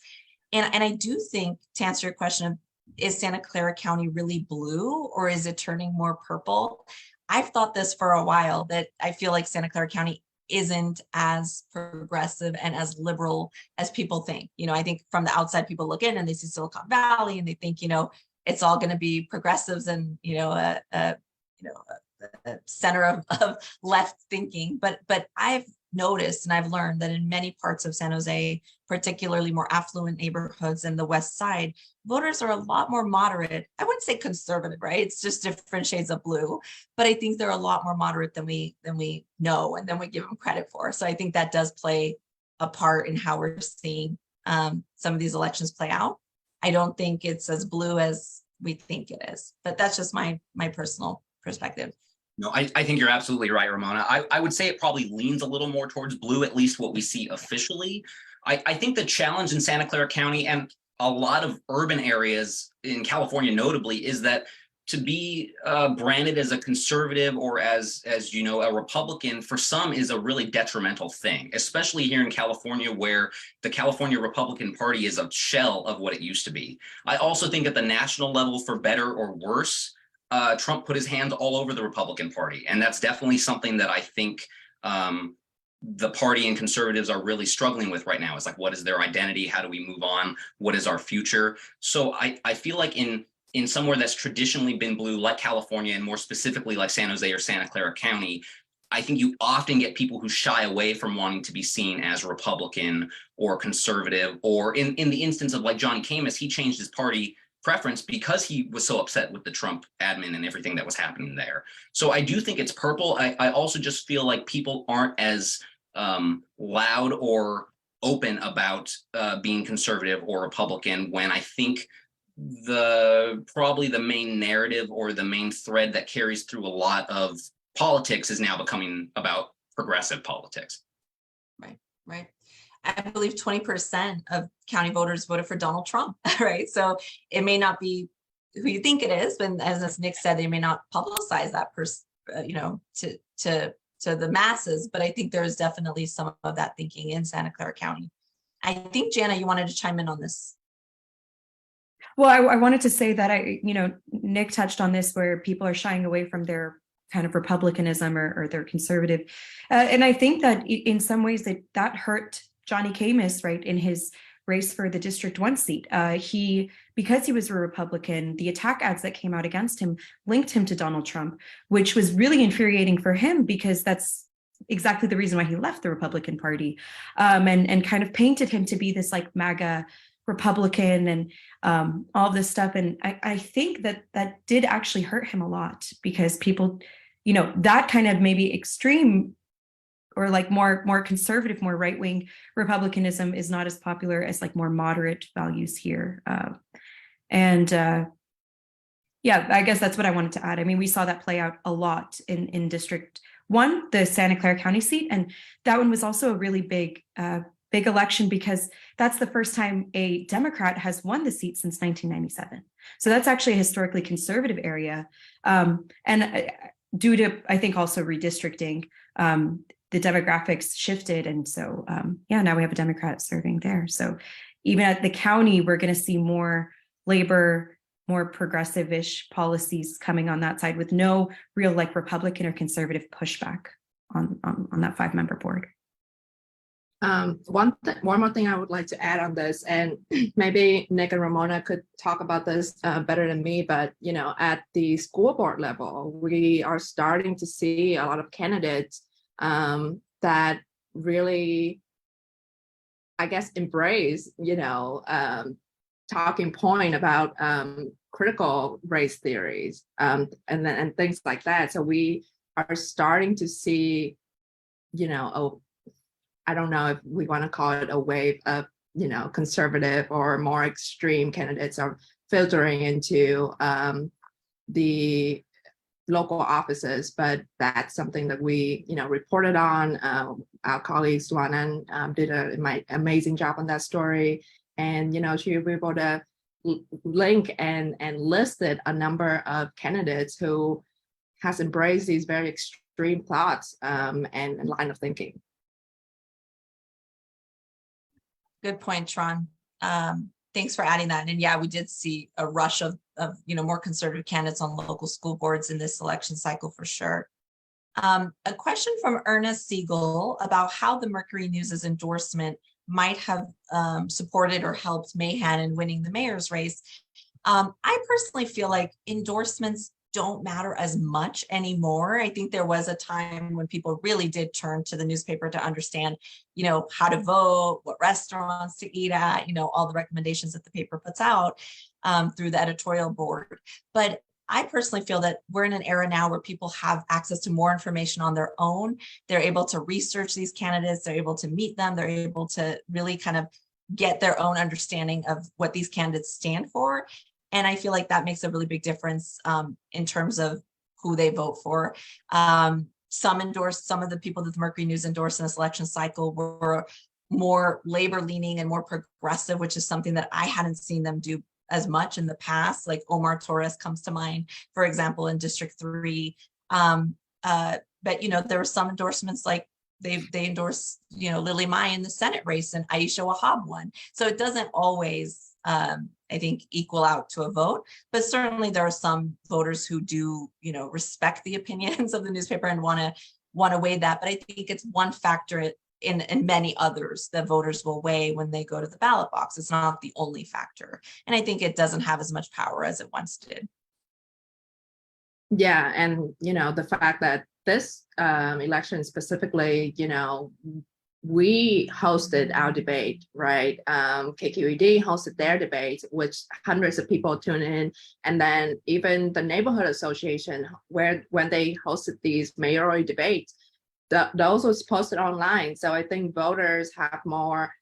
And I do think, to answer your question of, is Santa Clara County really blue or is it turning more purple? I've thought this for a while, that I feel like Santa Clara County isn't as progressive and as liberal as people think. You know, I think from the outside, people look in and they see Silicon Valley and they think, you know, it's all going to be progressives and, you know, a center of left thinking. But I've noticed and I've learned that in many parts of San Jose, particularly more affluent neighborhoods in the west side, voters are a lot more moderate. I wouldn't say conservative, right? It's just different shades of blue, but I think they're a lot more moderate than we know and then we give them credit for. So I think that does play a part in how we're seeing some of these elections play out. I don't think it's as blue as we think it is, but that's just my personal perspective. No, I think you're absolutely right, Ramona. I would say it probably leans a little more towards blue, at least what we see officially. I think the challenge in Santa Clara County and a lot of urban areas in California notably is that to be branded as a conservative or as you know, a Republican for some is a really detrimental thing, especially here in California, where the California Republican Party is a shell of what it used to be. I also think at the national level, for better or worse, Trump put his hands all over the Republican Party. And that's definitely something that I think the party and conservatives are really struggling with right now. It's like, what is their identity? How do we move on? What is our future? So I feel like in somewhere that's traditionally been blue, like California, and more specifically like San Jose or Santa Clara County, I think you often get people who shy away from wanting to be seen as Republican or conservative, or in the instance of like Johnny Camus, he changed his party preference because he was so upset with the Trump admin and everything that was happening there. So I do think it's purple. I also just feel like people aren't as loud or open about being conservative or Republican, when I think probably the main narrative or the main thread that carries through a lot of politics is now becoming about progressive politics. Right. I believe 20% of county voters voted for Donald Trump, right? So it may not be who you think it is, but as Nick said, they may not publicize that you know, to the masses, but I think there's definitely some of that thinking in Santa Clara County. I think, Jana, you wanted to chime in on this. Well, I wanted to say that Nick touched on this, where people are shying away from their kind of republicanism or their conservative. And I think that in some ways that hurt Johnny Camus, right, in his race for the District 1 seat. Because he was a Republican, the attack ads that came out against him linked him to Donald Trump, which was really infuriating for him, because that's exactly the reason why he left the Republican Party, and kind of painted him to be this like MAGA Republican and all this stuff. And I think that did actually hurt him a lot, because people, that kind of maybe extreme or like more conservative, more right-wing republicanism is not as popular as like more moderate values here. Yeah, I guess that's what I wanted to add. I mean, we saw that play out a lot in District 1, the Santa Clara County seat. And that one was also a really big election, because that's the first time a Democrat has won the seat since 1997. So that's actually a historically conservative area. And due to, I think, also redistricting, the demographics shifted. And so, now we have a Democrat serving there. So even at the county, we're going to see more labor, more progressive-ish policies coming on that side, with no real like Republican or conservative pushback on that 5-member board. One more thing I would like to add on this, and maybe Nick and Ramona could talk about this better than me, but at the school board level, we are starting to see a lot of candidates that really, I guess, embrace talking point about critical race theories and things like that. So we are starting to see, I don't know if we want to call it a wave of, conservative or more extreme candidates are filtering into the local offices, but that's something that we, reported on. Our colleagues, Luanan, did an amazing job on that story. And, she was able to link and listed a number of candidates who has embraced these very extreme thoughts and line of thinking. Good point, Tron. Thanks for adding that. And yeah, we did see a rush of more conservative candidates on local school boards in this election cycle for sure. A question from Ernest Siegel about how the Mercury News's endorsement might have supported or helped Mahan in winning the mayor's race. I personally feel like endorsements don't matter as much anymore. I think there was a time when people really did turn to the newspaper to understand, how to vote, what restaurants to eat at, all the recommendations that the paper puts out through the editorial board. But I personally feel that we're in an era now where people have access to more information on their own. They're able to research these candidates. They're able to meet them. They're able to really kind of get their own understanding of what these candidates stand for. And I feel like that makes a really big difference in terms of who they vote for. Some of the people that the Mercury News endorsed in this election cycle were more labor leaning and more progressive, which is something that I hadn't seen them do as much in the past. Like Omar Torres comes to mind, for example, in District 3. But there were some endorsements, like they endorsed, Lily Mai in the Senate race, and Aisha Wahab won. So it doesn't always, I think, equal out to a vote, but certainly there are some voters who do, respect the opinions of the newspaper and want to weigh that. But I think it's one factor in many others that voters will weigh when they go to the ballot box. It's not the only factor. And I think it doesn't have as much power as it once did. Yeah, and the fact that this election specifically, we hosted our debate, right? KQED hosted their debate, which hundreds of people tuned in. And then even the neighborhood association, when they hosted these mayoral debates, those was posted online. So I think voters have more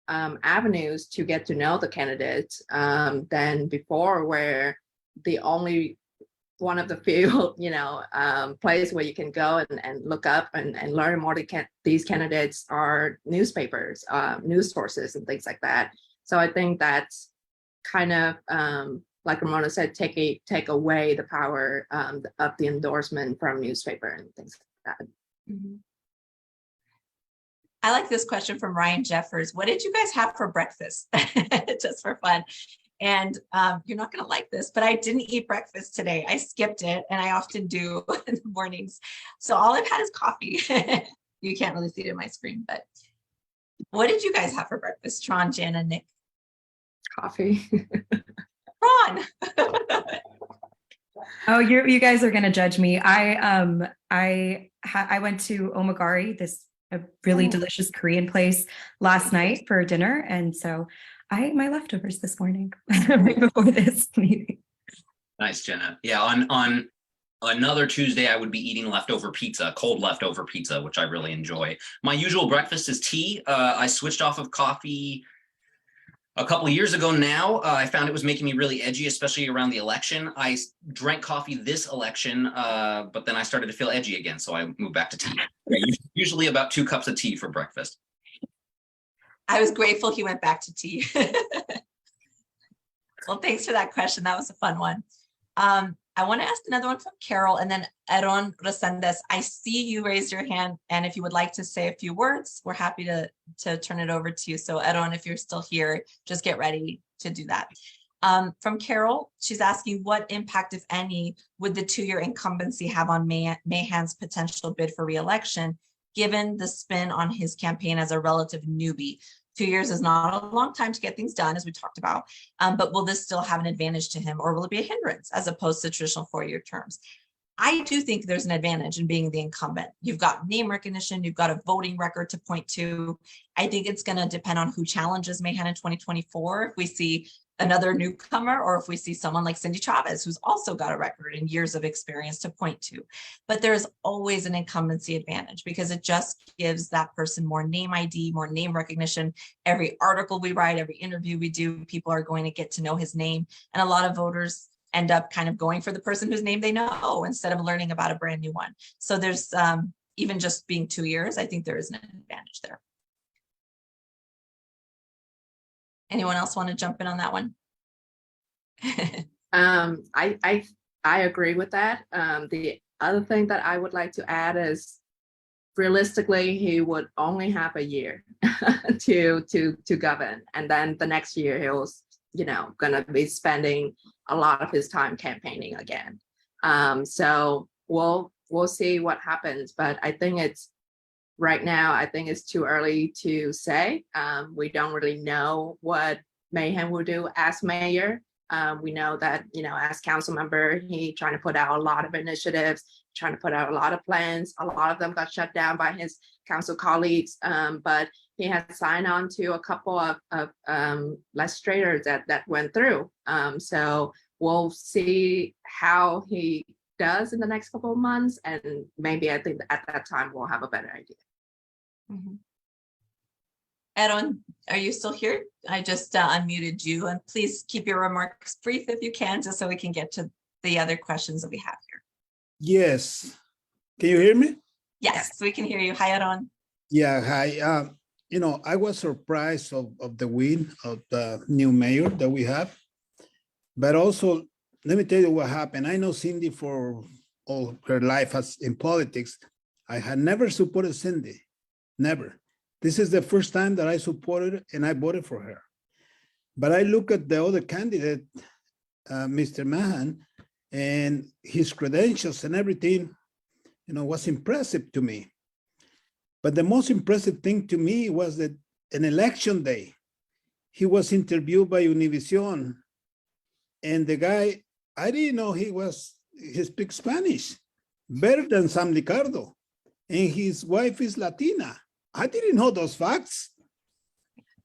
avenues to get to know the candidates than before, where the only one of the few, place where you can go and look up and learn more these candidates are newspapers, news sources and things like that. So I think that's kind of, like Ramona said, take away the power of the endorsement from newspaper and things like that. Mhm. I like this question from Ryan Jeffers. What did you guys have for breakfast? Just for fun. And you're not going to like this, but I didn't eat breakfast today. I skipped it, and I often do in the mornings. So all I've had is coffee. You can't really see it in my screen, but what did you guys have for breakfast, Tron, Jen, and Nick? Coffee. Ron. Oh, you guys are gonna judge me. I went to Omagari, this a really delicious Korean place last night for dinner, and so I ate my leftovers this morning right before this meeting. Nice, Jenna. Yeah, on another Tuesday, I would be eating leftover pizza, cold leftover pizza, which I really enjoy. My usual breakfast is tea. I switched off of coffee a couple of years ago now. I found it was making me really edgy, especially around the election. I drank coffee this election, but then I started to feel edgy again, so I moved back to tea. Yeah, usually about 2 cups of tea for breakfast. I was grateful he went back to tea. Well, thanks for that question. That was a fun one. I want to ask another one from Carol, and then Aaron Resendez. I see you raise your hand, and if you would like to say a few words, we're happy to turn it over to you. So Aaron, if you're still here, just get ready to do that. From Carol, she's asking, what impact, if any, would the 2-year incumbency have on Mahan's potential bid for re-election, given the spin on his campaign as a relative newbie? 2 years is not a long time to get things done, as we talked about, but will this still have an advantage to him, or will it be a hindrance as opposed to traditional 4-year terms? I do think there's an advantage in being the incumbent. You've got name recognition, you've got a voting record to point to. I think it's going to depend on who challenges Mahan in 2024. If we see another newcomer, or if we see someone like Cindy Chavez, who's also got a record and years of experience to point to. But there's always an incumbency advantage because it just gives that person more name ID, more name recognition. Every article we write, every interview we do, people are going to get to know his name. And a lot of voters end up kind of going for the person whose name they know instead of learning about a brand new one. So there's even just being 2 years, I think there is an advantage there. Anyone else want to jump in on that one? I agree with that. The other thing that I would like to add is, realistically, he would only have a year to govern, and then the next year he'll, gonna be spending a lot of his time campaigning again. So we'll see what happens, but I think right now, I think it's too early to say. We don't really know what Mahan will do as mayor. We know that, as council member, he trying to put out a lot of initiatives, trying to put out a lot of plans. A lot of them got shut down by his council colleagues, but he had signed on to a couple of legislators that went through. So we'll see how he does in the next couple of months, and maybe I think at that time we'll have a better idea. Mm-hmm. Aaron, are you still here? I just unmuted you, and please keep your remarks brief if you can, just so we can get to the other questions that we have here. Yes. Can you hear me? Yes, we can hear you. Hi, Aaron. Yeah, hi. I was surprised of the win of the new mayor that we have. But also, let me tell you what happened. I know Cindy for all her life in politics. I had never supported Cindy, never. This is the first time that I supported and I voted for her. But I look at the other candidate, Mr. Mahan, and his credentials and everything, was impressive to me. But the most impressive thing to me was that an election day, he was interviewed by Univision, and the guy, I didn't know he speaks Spanish better than Sam Ricardo, and his wife is Latina. I didn't know those facts.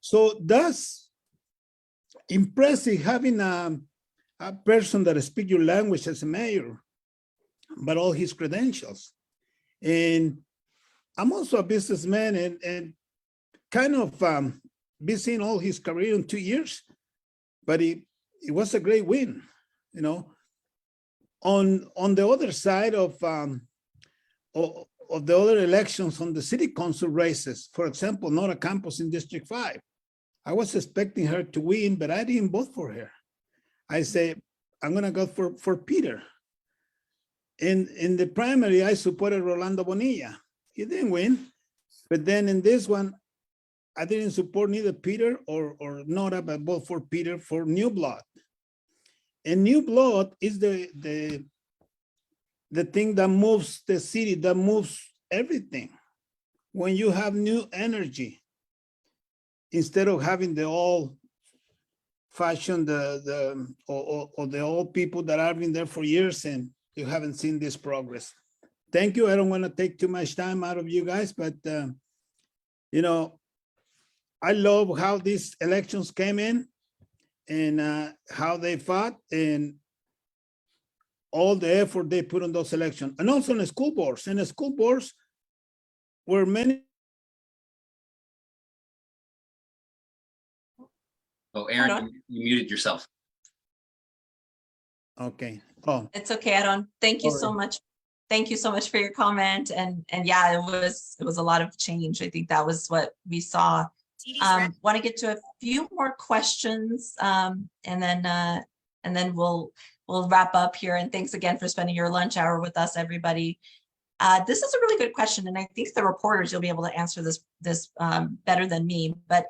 So that's impressive, having a person that speaks your language as a mayor, but all his credentials. And I'm also a businessman and kind of been seeing all his career in 2 years, but it was a great win, On the other side of the other elections, on the city council races, for example, Nora Campos in District 5, I was expecting her to win, but I didn't vote for her. I say, I'm gonna go for Peter. In the primary, I supported Rolando Bonilla. he didn't win. But then in this one, I didn't support neither Peter or Nora, but both for Peter for new blood. And new blood is the thing that moves the city, that moves everything. When you have new energy, instead of having the old fashioned or the old people that have been there for years and you haven't seen this progress. Thank you. I don't want to take too much time out of you guys, but you know, I love how these elections came in and how they fought and all the effort they put on those elections. And also in the school boards. And the school boards were many. Oh, Aaron, you muted yourself. Okay. Oh, It's okay, Aaron. Thank you so much. Thank you so much for your comment. And yeah, it was a lot of change. I think that was what we saw. Want to get to a few more questions, and then we'll wrap up here. And thanks again for spending your lunch hour with us, everybody. This is a really good question, and I think the reporters, you'll be able to answer this better than me. But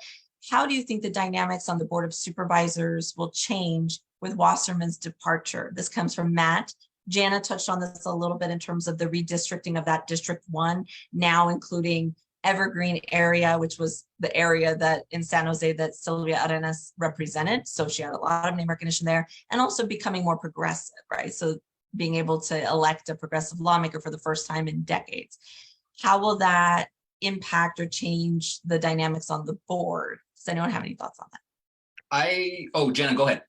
how do you think the dynamics on the Board of Supervisors will change with Wasserman's departure? This comes from Matt. Jana touched on this a little bit in terms of the redistricting of that District 1, now including Evergreen area, which was the area that in San Jose that Sylvia Arenas represented. So she had a lot of name recognition there, and also becoming more progressive, right? So being able to elect a progressive lawmaker for the first time in decades. How will that impact or change the dynamics on the board? Does anyone have any thoughts on that? Jenna, go ahead.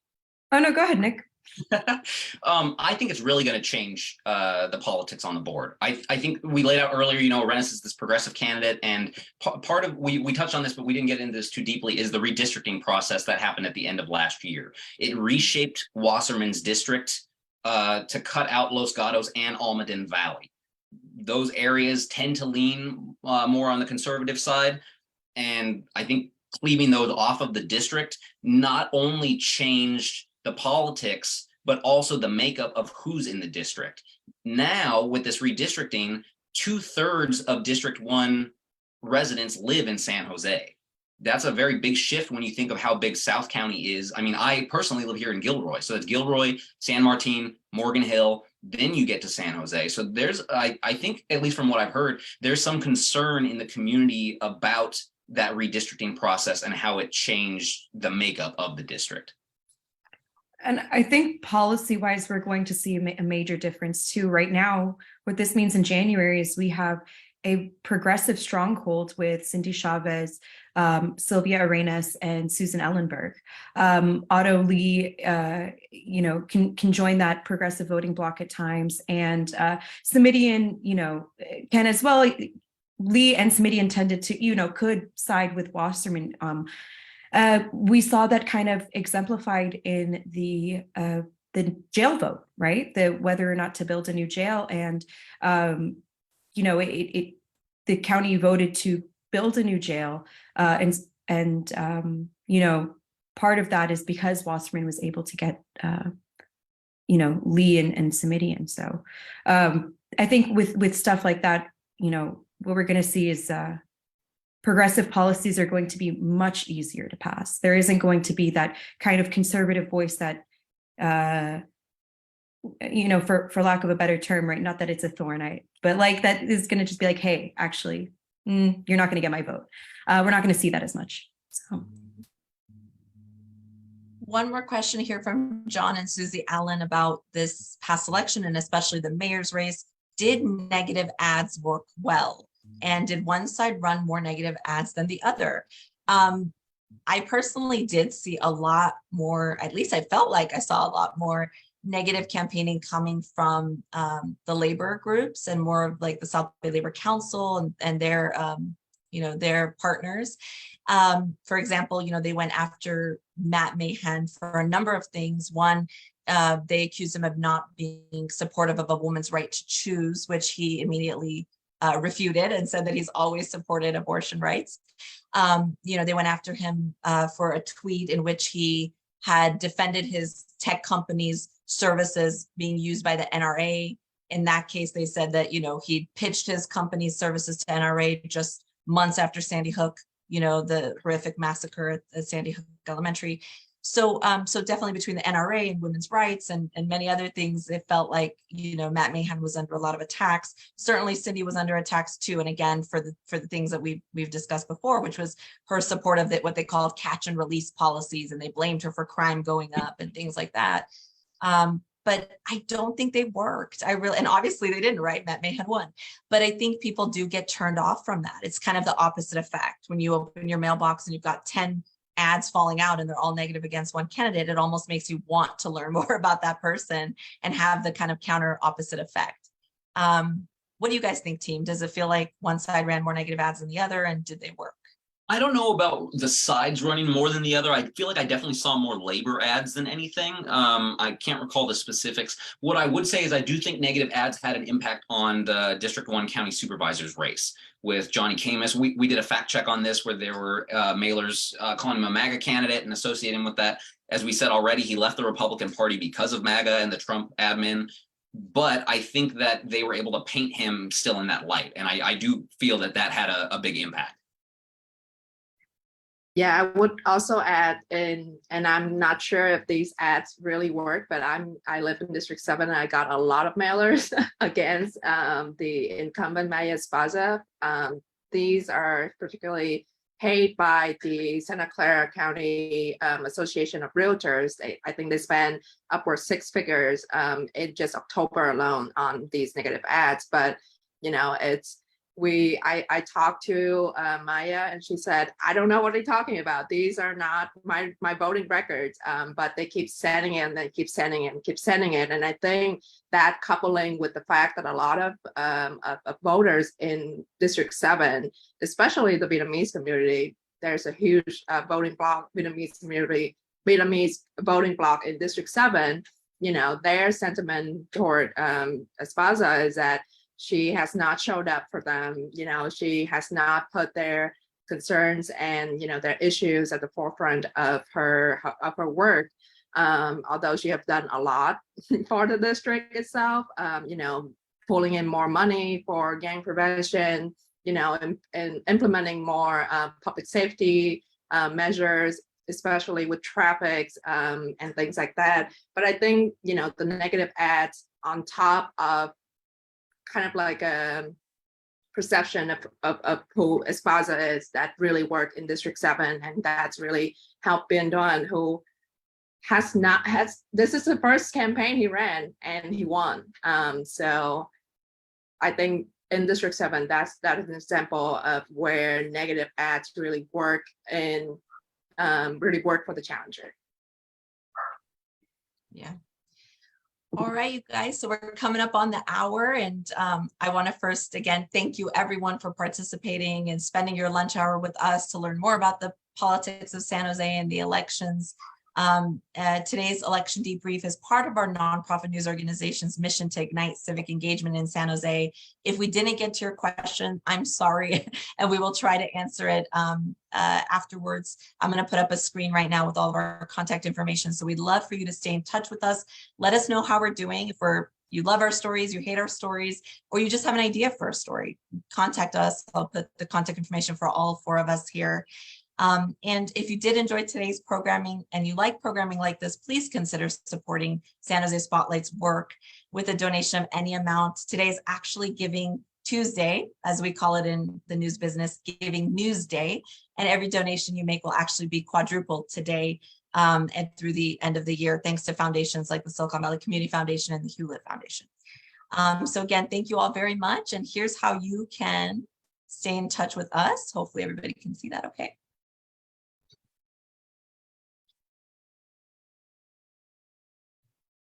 Oh, no, go ahead, Nick. I think it's really going to change the politics on the board. I think we laid out earlier, you know, Arenas is this progressive candidate, and part of, we touched on this, but we didn't get into this too deeply, is the redistricting process that happened at the end of last year. It reshaped Wasserman's district to cut out Los Gatos and Almaden Valley. Those areas tend to lean more on the conservative side, and I think cleaving those off of the district not only changed the politics, but also the makeup of who's in the district. Now, with this redistricting, 2/3 of District 1 residents live in San Jose. That's a very big shift when you think of how big South County is. I mean, I personally live here in Gilroy. So it's Gilroy, San Martin, Morgan Hill, then you get to San Jose. So there's, I think, at least from what I've heard, there's some concern in the community about that redistricting process and how it changed the makeup of the district. And I think policy-wise, we're going to see a major difference too. Right now, what this means in January is we have a progressive stronghold with Cindy Chavez, Sylvia Arenas, and Susan Ellenberg. Otto Lee, can join that progressive voting bloc at times, and Samidian, can as well. Lee and Samidian tended to, could side with Wasserman. We saw that kind of exemplified in the jail vote, right? Whether or not to build a new jail, and the county voted to build a new jail, and part of that is because Wasserman was able to get Lee and Samidian. So I think with stuff like that, what we're going to see is progressive policies are going to be much easier to pass. There isn't going to be that kind of conservative voice that, for lack of a better term, right? Not that it's a thorn, but like that is going to just be like, hey, actually, you're not going to get my vote. We're not going to see that as much. So. One more question here from John and Susie Allen about this past election, and especially the mayor's race. Did negative ads work well? And did one side run more negative ads than the other? I personally did see a lot more, at least I felt like I saw a lot more negative campaigning coming from the labor groups and more of like the South Bay Labor Council and their, their partners. For example, they went after Matt Mahan for a number of things. One, they accused him of not being supportive of a woman's right to choose, which he immediately refuted and said that he's always supported abortion rights. They went after him for a tweet in which he had defended his tech company's services being used by the NRA. In that case, they said that, he pitched his company's services to NRA just months after Sandy Hook, the horrific massacre at Sandy Hook Elementary. So definitely between the NRA and women's rights and many other things, it felt like, Matt Mahan was under a lot of attacks. Certainly Cindy was under attacks too. And again, for the things that we've discussed before, which was her support of what they called catch and release policies. And they blamed her for crime going up and things like that. But I don't think they worked. And obviously they didn't, right? Matt Mahan won. But I think people do get turned off from that. It's kind of the opposite effect. When you open your mailbox and you've got 10 ads falling out and they're all negative against one candidate, it almost makes you want to learn more about that person and have the kind of counter opposite effect. What do you guys think, team? Does it feel like one side ran more negative ads than the other, and did they work? I don't know about the sides running more than the other. I feel like I definitely saw more labor ads than anything. I can't recall the specifics. What I would say is I do think negative ads had an impact on the District 1 County Supervisor's race with Johnny Camus. We did a fact check on this where there were mailers calling him a MAGA candidate and associating with that. As we said already, he left the Republican Party because of MAGA and the Trump admin. But I think that they were able to paint him still in that light. And I do feel that had a big impact. Yeah, I would also add, and I'm not sure if these ads really work, but I live in District 7 and I got a lot of mailers against the incumbent Maya Esparza. These are particularly paid by the Santa Clara County Association of Realtors. I think they spend upwards 6 figures in just October alone on these negative ads. But I talked to Maya and she said, I don't know what they're talking about. These are not my voting records, but they keep sending it and they keep sending it and keep sending it. And I think that coupling with the fact that a lot of voters in District 7, especially the Vietnamese community, there's a huge voting bloc, Vietnamese voting bloc in District 7, their sentiment toward Esparza is that she has not showed up for them. She has not put their concerns and their issues at the forefront of her work. Although she has done a lot for the district itself, pulling in more money for gang prevention, and implementing more public safety measures, especially with traffic and things like that. But I think the negative ads on top of kind of like a perception of who Esparza is that really worked in District 7, and that's really helped Ben Don, who this is the first campaign he ran and he won. So I think in District 7, that is an example of where negative ads really work and really work for the challenger. Yeah. All right, you guys, so we're coming up on the hour, and I want to first, again, thank you everyone for participating and spending your lunch hour with us to learn more about the politics of San Jose and the elections. Today's election debrief is part of our nonprofit news organization's mission to ignite civic engagement in San Jose. If we didn't get to your question, I'm sorry, and we will try to answer it afterwards. I'm going to put up a screen right now with all of our contact information. So we'd love for you to stay in touch with us. Let us know how we're doing. If you love our stories, you hate our stories, or you just have an idea for a story, contact us. I'll put the contact information for all 4 of us here. And if you did enjoy today's programming and you like programming like this, please consider supporting San Jose Spotlight's work with a donation of any amount. Today is actually Giving Tuesday, as we call it in the news business, Giving News Day. And every donation you make will actually be quadrupled today and through the end of the year, thanks to foundations like the Silicon Valley Community Foundation and the Hewlett Foundation. So again, thank you all very much. And here's how you can stay in touch with us. Hopefully everybody can see that okay.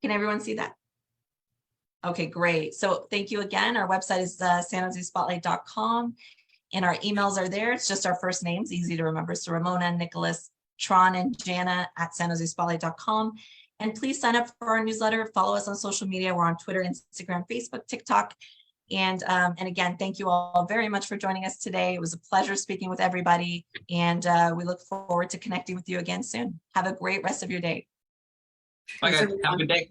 Can everyone see that? Okay, great. So thank you again. Our website is sanjosespotlight.com and our emails are there. It's just our first names, easy to remember. So Ramona, Nicholas, Tron, and Jana at sanjosespotlight.com. And please sign up for our newsletter. Follow us on social media. We're on Twitter, Instagram, Facebook, TikTok. And again, thank you all very much for joining us today. It was a pleasure speaking with everybody. And we look forward to connecting with you again soon. Have a great rest of your day. Bye, guys. Have a good day.